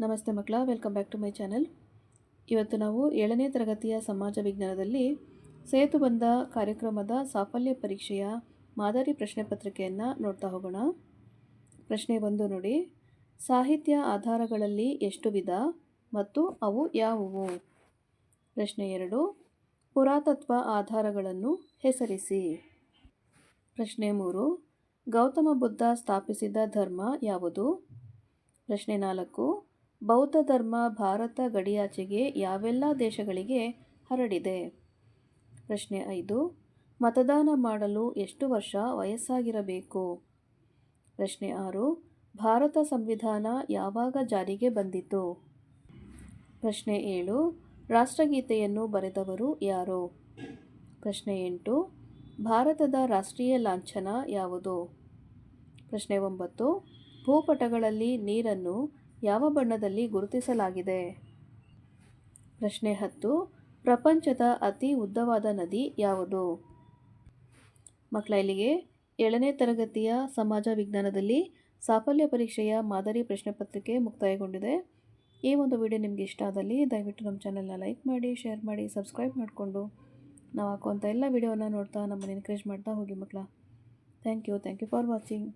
ನಮಸ್ತೆ ಮಕ್ಕಳ, welcome back to my channel. ಇವತ್ತು ನಾವು 7ನೇ ತರಗತಿಯ ಸಮಾಜ ವಿಜ್ಞಾನದಲ್ಲಿ ಸೇತುಬಂಧ ಕಾರ್ಯಕ್ರಮದ ಸಾಫಲ್ಯ ಪರೀಕ್ಷೆಯ ಮಾದರಿ ಪ್ರಶ್ನೆ ಪತ್ರಿಕೆಯನ್ನು ನೋಡ್ತಾ ಹೋಗೋಣ. ಪ್ರಶ್ನೆ 1 ನೋಡಿ. ಸಾಹಿತ್ಯ ಆಧಾರಗಳಲ್ಲಿ ಎಷ್ಟು ವಿಧ ಮತ್ತು ಅವು ಯಾವುವು? ಪ್ರಶ್ನೆ 2. ಪುರಾತತ್ವ ಆಧಾರಗಳನ್ನು ಹೆಸರಿಸಿ. ಪ್ರಶ್ನೆ 3. ಗೌತಮ ಬುದ್ಧ ಸ್ಥಾಪಿಸಿದ ಧರ್ಮ ಯಾವುದು? ಪ್ರಶ್ನೆ 4. ಬೌದ್ಧ ಧರ್ಮ ಭಾರತ ಗಡಿಯಾಚೆಗೆ ಯಾವೆಲ್ಲ ದೇಶಗಳಿಗೆ ಹರಡಿದೆ? ಪ್ರಶ್ನೆ 5. ಮತದಾನ ಮಾಡಲು ಎಷ್ಟು ವರ್ಷ ವಯಸ್ಸಾಗಿರಬೇಕು? ಪ್ರಶ್ನೆ 6. ಭಾರತ ಸಂವಿಧಾನ ಯಾವಾಗ ಜಾರಿಗೆ ಬಂದಿತು? ಪ್ರಶ್ನೆ 7. ರಾಷ್ಟ್ರಗೀತೆಯನ್ನು ಬರೆದವರು ಯಾರು? ಪ್ರಶ್ನೆ 8. ಭಾರತದ ರಾಷ್ಟ್ರೀಯ ಲಾಂಛನ ಯಾವುದು? ಪ್ರಶ್ನೆ 9. ಭೂಪಟಗಳಲ್ಲಿ ನೀರನ್ನು ಯಾವ ಬಣ್ಣದಲ್ಲಿ ಗುರುತಿಸಲಾಗಿದೆ? ಪ್ರಶ್ನೆ 10. ಪ್ರಪಂಚದ ಅತಿ ಉದ್ದವಾದ ನದಿ ಯಾವುದು? ಮಕ್ಕಳ, ಇಲ್ಲಿಗೆ 7ನೇ ತರಗತಿಯ ಸಮಾಜ ವಿಜ್ಞಾನದಲ್ಲಿ ಸಾಫಲ್ಯ ಪರೀಕ್ಷೆಯ ಮಾದರಿ ಪ್ರಶ್ನೆ ಪತ್ರಿಕೆ ಮುಕ್ತಾಯಗೊಂಡಿದೆ. ಈ ಒಂದು ವಿಡಿಯೋ ನಿಮಗೆ ಇಷ್ಟ ಆದಲ್ಲಿ ದಯವಿಟ್ಟು ನಮ್ಮ ಚಾನಲ್ನ ಲೈಕ್ ಮಾಡಿ, ಶೇರ್ ಮಾಡಿ, ಸಬ್ಸ್ಕ್ರೈಬ್ ಮಾಡಿಕೊಂಡು ನಾವು ಹಾಕುವಂಥ ಎಲ್ಲ ವಿಡಿಯೋನ ನೋಡ್ತಾ ನಮ್ಮನ್ನು ಎನ್ಕರೇಜ್ ಮಾಡ್ತಾ ಹೋಗಿ ಮಕ್ಕಳ. Thank you for watching.